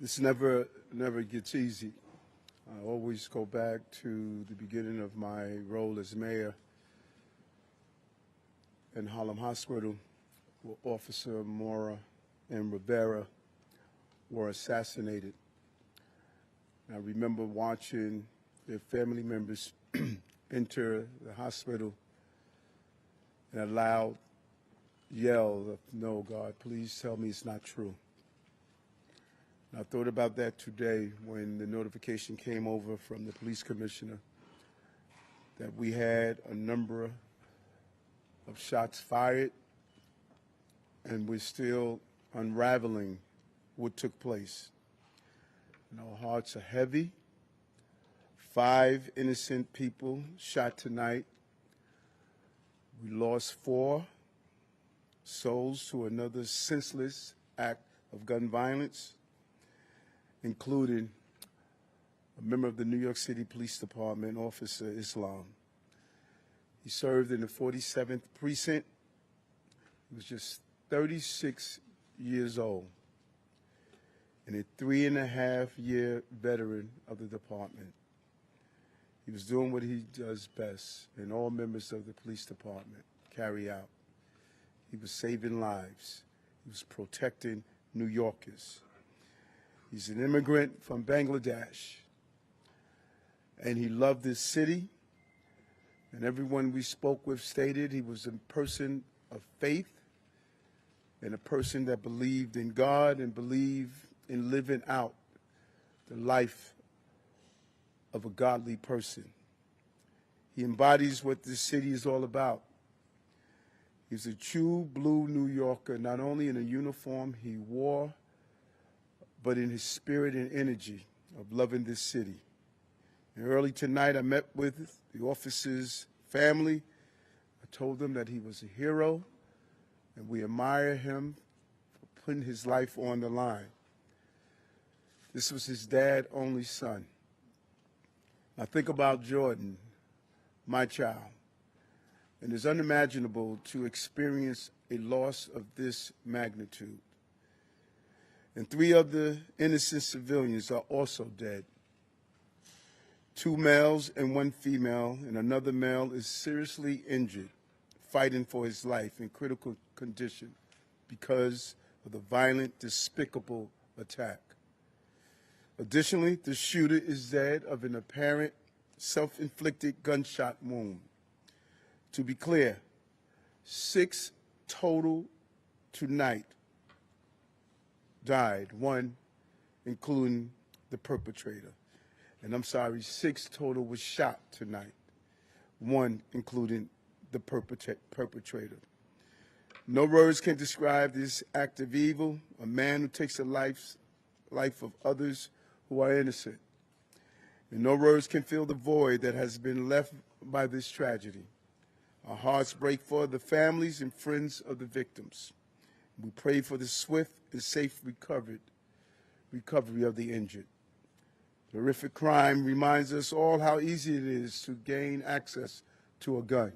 This never gets easy. I always go back to the beginning of my role as mayor in Harlem Hospital, where Officer Mora and Rivera were assassinated. I remember watching their family members enter the hospital in a loud yell of, "No, God, please tell me it's not true." And I thought about that today when the notification came over from the police commissioner that we had a number of shots fired, and we're still unraveling what took place. And our hearts are heavy. 5 innocent people shot tonight. We lost 4 souls to another senseless act of gun violence, including a member of the New York City Police Department, Officer Islam. He served in the 47th Precinct. He was just 36 years old and a 3.5-year veteran of the department. He was doing what he does best, and all members of the police department carry out. He was saving lives. He was protecting New Yorkers. He's an immigrant from Bangladesh, and he loved this city. And everyone we spoke with stated he was a person of faith and a person that believed in God and believed in living out the life of a godly person. He embodies what this city is all about. He's a true blue New Yorker, not only in the uniform he wore, but in his spirit and energy of loving this city. And early tonight, I met with the officer's family. I told them that he was a hero, and we admire him for putting his life on the line. This was his dad's only son. I think about Jordan, my child, and it's unimaginable to experience a loss of this magnitude. And 3 of the innocent civilians are also dead. 2 males and 1 female, and another male is seriously injured, fighting for his life in critical condition because of the violent, despicable attack. Additionally, the shooter is dead of an apparent self-inflicted gunshot wound. To be clear, 6 total tonight died, 1 including the perpetrator. And I'm sorry, 6 total was shot tonight, 1 including the perpetrator. No words can describe this act of evil, a man who takes the life of others who are innocent. And no words can fill the void that has been left by this tragedy. Our hearts break for the families and friends of the victims. We pray for the swift and safe recovery of the injured. The horrific crime reminds us all how easy it is to gain access to a gun.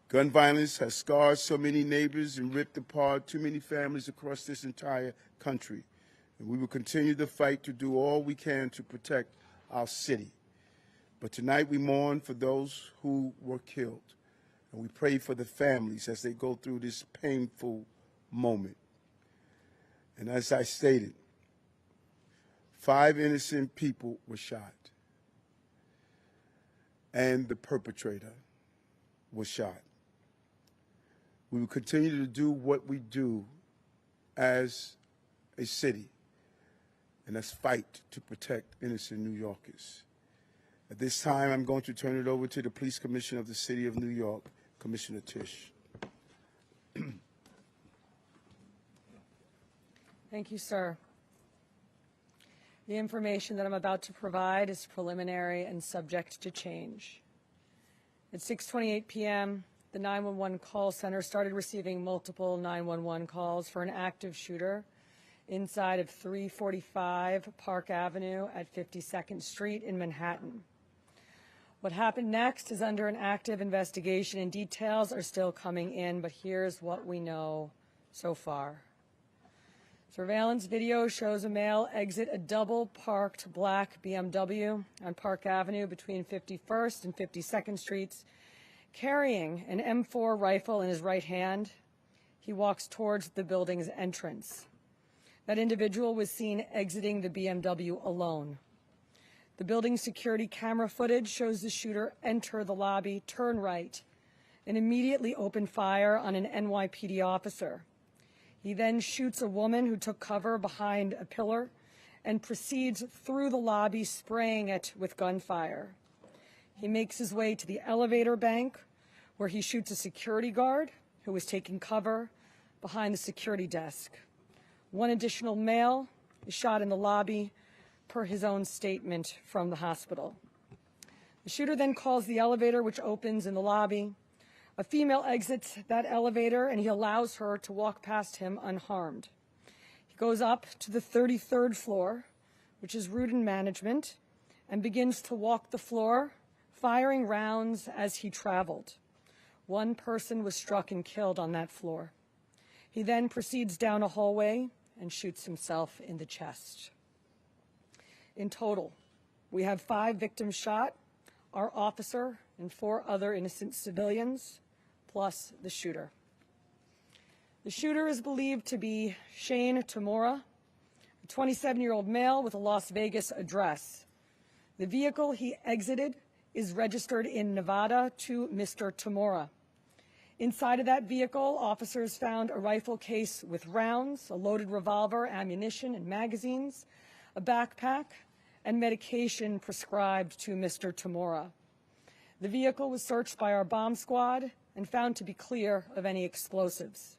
Gun violence has scarred so many neighbors and ripped apart too many families across this entire country. And we will continue the fight to do all we can to protect our city. But tonight we mourn for those who were killed, and we pray for the families as they go through this painful moment. And as I stated, 5 innocent people were shot, and the perpetrator was shot. We will continue to do what we do as a city, and that's fight to protect innocent New Yorkers. At this time, I'm going to turn it over to the Police Commissioner of the City of New York, Commissioner Tisch. Thank you, sir. The information that I'm about to provide is preliminary and subject to change. At 6:28 p.m., the 911 call center started receiving multiple 911 calls for an active shooter inside of 345 Park Avenue at 52nd Street in Manhattan. What happened next is under an active investigation, and details are still coming in, but here's what we know so far. Surveillance video shows a male exit a double-parked black BMW on Park Avenue between 51st and 52nd Streets, carrying an M4 rifle in his right hand. He walks towards the building's entrance. That individual was seen exiting the BMW alone. The building's security camera footage shows the shooter enter the lobby, turn right, and immediately open fire on an NYPD officer. He then shoots a woman who took cover behind a pillar and proceeds through the lobby, spraying it with gunfire. He makes his way to the elevator bank, where he shoots a security guard who was taking cover behind the security desk. One additional male is shot in the lobby, per his own statement from the hospital. The shooter then calls the elevator, which opens in the lobby. A female exits that elevator, and he allows her to walk past him unharmed. He goes up to the 33rd floor, which is route and management, and begins to walk the floor, firing rounds as he traveled. One person was struck and killed on that floor. He then proceeds down a hallway and shoots himself in the chest. In total, we have 5 victims shot, our officer and 4 other innocent civilians, plus the shooter. The shooter is believed to be Shane Tamora, a 27-year-old male with a Las Vegas address. The vehicle he exited is registered in Nevada to Mr. Tamora. Inside of that vehicle, officers found a rifle case with rounds, a loaded revolver, ammunition, and magazines, a backpack, and medication prescribed to Mr. Tamora. The vehicle was searched by our bomb squad and found to be clear of any explosives.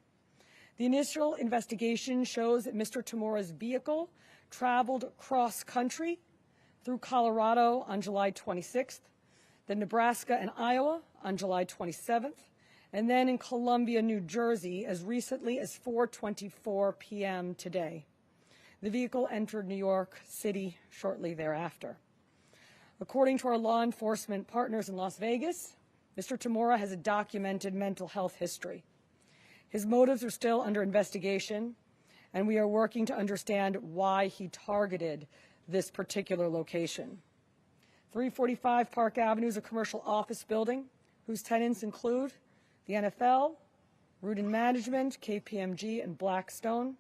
The initial investigation shows that Mr. Tamora's vehicle traveled cross-country through Colorado on July 26th, then Nebraska and Iowa on July 27th, and then in Columbia, New Jersey as recently as 4:24 p.m. today. The vehicle entered New York City shortly thereafter. According to our law enforcement partners in Las Vegas, Mr. Tamora has a documented mental health history. His motives are still under investigation, and we are working to understand why he targeted this particular location. 345 Park Avenue is a commercial office building whose tenants include the NFL, Root and Management, KPMG, and Blackstone.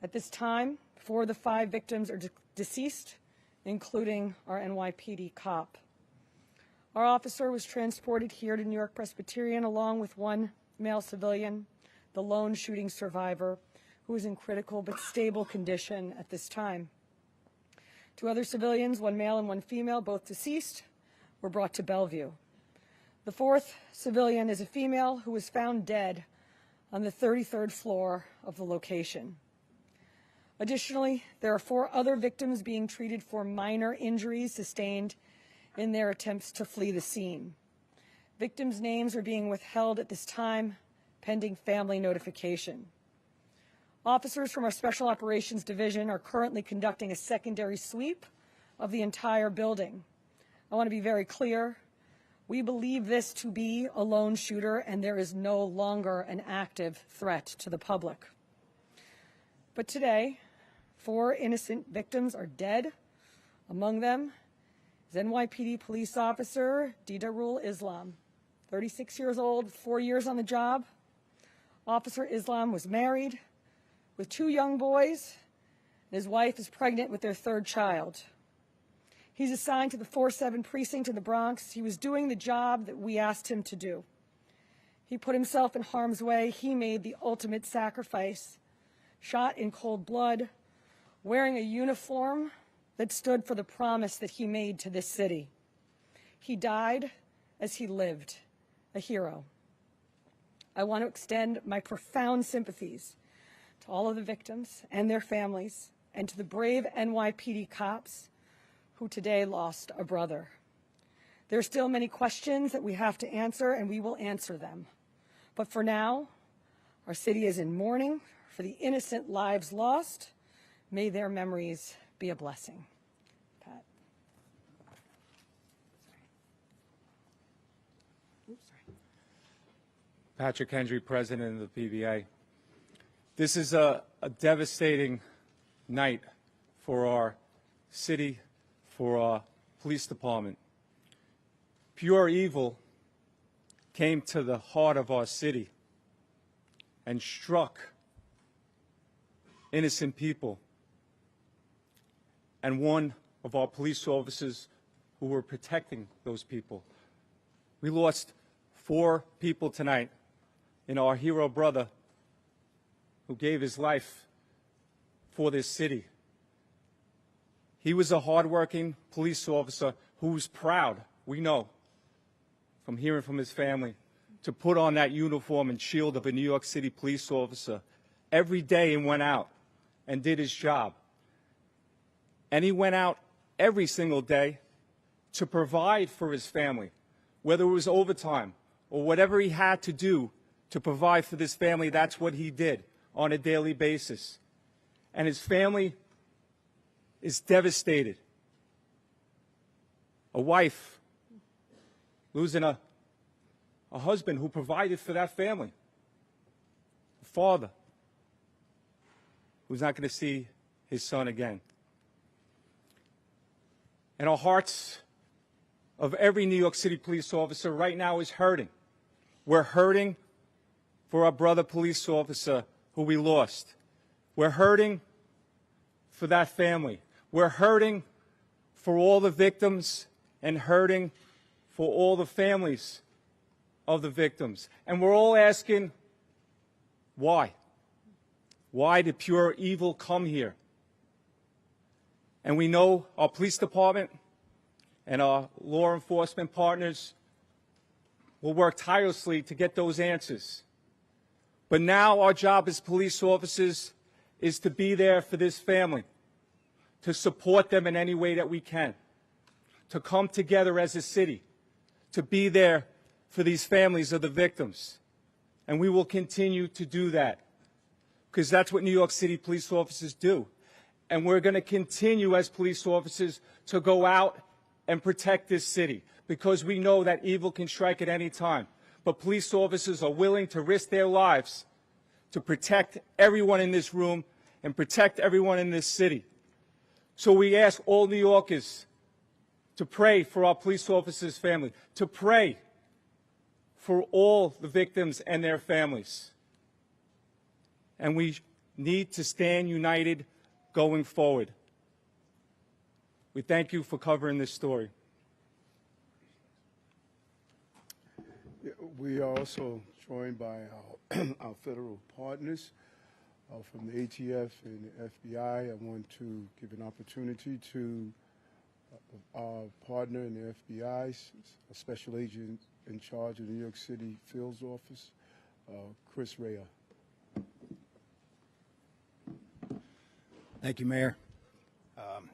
At this time, 4 of the 5 victims are deceased, including our NYPD cop. Our officer was transported here to New York Presbyterian along with 1 male civilian, the lone shooting survivor, who is in critical but stable condition at this time. 2 other civilians, 1 male and 1 female, both deceased, were brought to Bellevue. The 4th civilian is a female who was found dead on the 33rd floor of the location. Additionally, there are 4 other victims being treated for minor injuries sustained in their attempts to flee the scene. Victims' names are being withheld at this time, pending family notification. Officers from our Special Operations Division are currently conducting a secondary sweep of the entire building. I want to be very clear. We believe this to be a lone shooter, and there is no longer an active threat to the public. But today, 4 innocent victims are dead. Among them is NYPD police officer Didarul Islam, 36 years old, 4 years on the job. Officer Islam was married with 2 young boys, and his wife is pregnant with their 3rd child. He's assigned to the 4-7 precinct in the Bronx. He was doing the job that we asked him to do. He put himself in harm's way. He made the ultimate sacrifice, shot in cold blood, wearing a uniform that stood for the promise that he made to this city. He died as he lived, a hero. I want to extend my profound sympathies to all of the victims and their families, and to the brave NYPD cops who today lost a brother. There are still many questions that we have to answer, and we will answer them. But for now, our city is in mourning for the innocent lives lost. May their memories be a blessing. Pat. Patrick Hendry, President of the PBA. This is a devastating night for our city, for our police department. Pure evil came to the heart of our city and struck innocent people. And one of our police officers who were protecting those people. We lost 4 people tonight in our hero brother who gave his life for this city. He was a hardworking police officer who was proud, we know, from hearing from his family, to put on that uniform and shield of a New York City police officer every day and went out and did his job. And he went out every single day to provide for his family, whether it was overtime or whatever he had to do to provide for this family. That's what he did on a daily basis. And his family is devastated. A wife losing a husband who provided for that family. A father who's not going to see his son again. And our hearts of every New York City police officer right now is hurting. We're hurting for our brother police officer who we lost. We're hurting for that family. We're hurting for all the victims and hurting for all the families of the victims. And we're all asking, why? Why did pure evil come here? And we know our police department and our law enforcement partners will work tirelessly to get those answers. But now our job as police officers is to be there for this family, to support them in any way that we can, to come together as a city, to be there for these families of the victims. And we will continue to do that, because that's what New York City police officers do. And we're going to continue as police officers to go out and protect this city, because we know that evil can strike at any time. But police officers are willing to risk their lives to protect everyone in this room and protect everyone in this city. So we ask all New Yorkers to pray for our police officers' family, to pray for all the victims and their families. And we need to stand united going forward. We thank you for covering this story. We are also joined by our federal partners from the ATF and the FBI. I want to give an opportunity to our partner in the FBI, a special agent in charge of the New York City Fields Office, Chris Rea. Thank you, Mayor.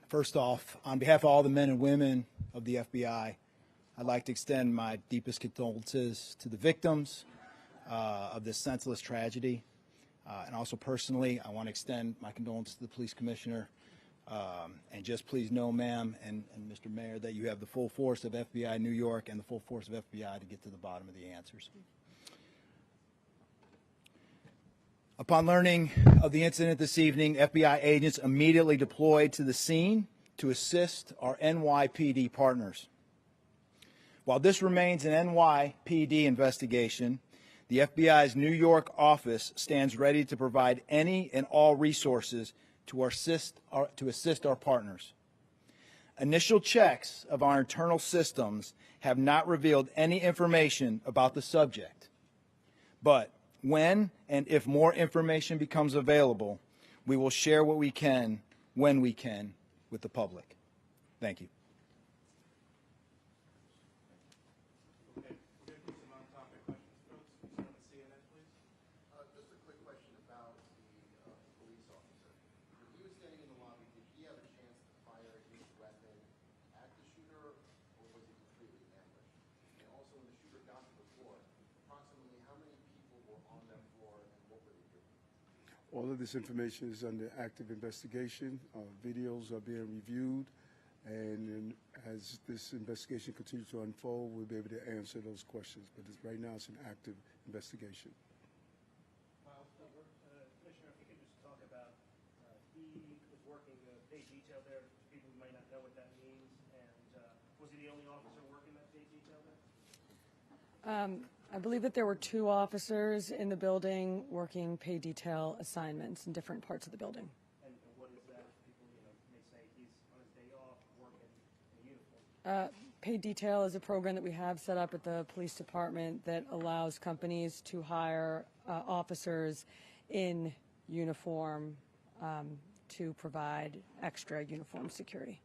First off, on behalf of all the men and women of the FBI, I'd like to extend my deepest condolences to the victims of this senseless tragedy. And also personally, I want to extend my condolences to the police commissioner. And just please know, ma'am and Mr. Mayor, that you have the full force of FBI New York and the full force of FBI to get to the bottom of the answers. Upon learning of the incident this evening, FBI agents immediately deployed to the scene to assist our NYPD partners. While this remains an NYPD investigation, the FBI's New York office stands ready to provide any and all resources to assist our partners. Initial checks of our internal systems have not revealed any information about the subject, but when and if more information becomes available, we will share what we can, when we can, with the public. Thank you. Just a quick question about the police officer. When he was standing in the lobby, did he have a chance to fire his weapon at the shooter, or was it completely ambushed? And also, when the shooter got to the floor, approximately how many people were on that floor, and what were they doing? All of this information is under active investigation. Videos are being reviewed, and as this investigation continues to unfold, we'll be able to answer those questions. But right now, it's an active investigation. Commissioner, I believe that there were 2 officers in the building working pay detail assignments in different parts of the building. And what is that? People, may say he's on his day off working in uniform. Paid detail is a program that we have set up at the police department that allows companies to hire officers in uniform to provide extra uniform security.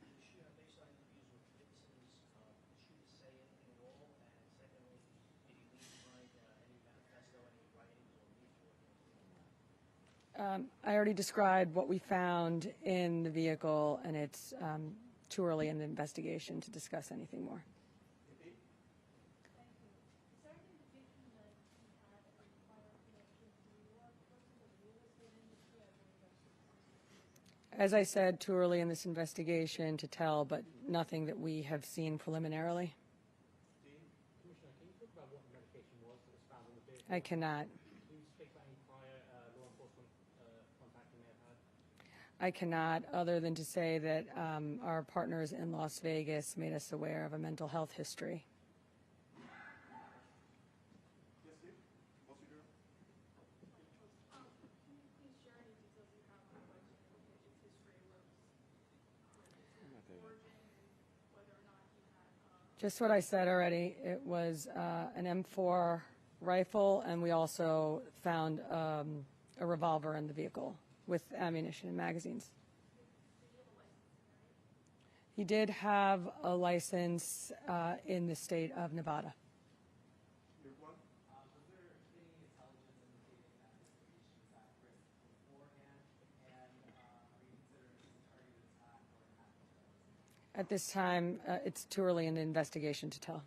Commission, based on interviews with witnesses, did she say anything at all? And secondly, did you leave behind any manifesto, any writings or leaflets? I already described what we found in the vehicle, and it's too early in the investigation to discuss anything more. As I said, too early in this investigation to tell, but nothing that we have seen preliminarily. Commissioner, can you talk about what the medication was that was found in the vehicle? I cannot. Can you speak about any prior law enforcement contact you may have had? I cannot, other than to say that our partners in Las Vegas made us aware of a mental health history. Yes, Steve? What's your girl? Can you please share any details you have on what your patient's history was, origin, and whether or not he had Just what I said already. It was an M4 rifle, and we also found a revolver in the vehicle with ammunition and magazines. He did have a license in the state of Nevada. Your one? Was there any intelligence indicating that this patient was at risk beforehand? And are you considering this a targeted attack or an act of terrorism? At this time, it's too early in the investigation to tell.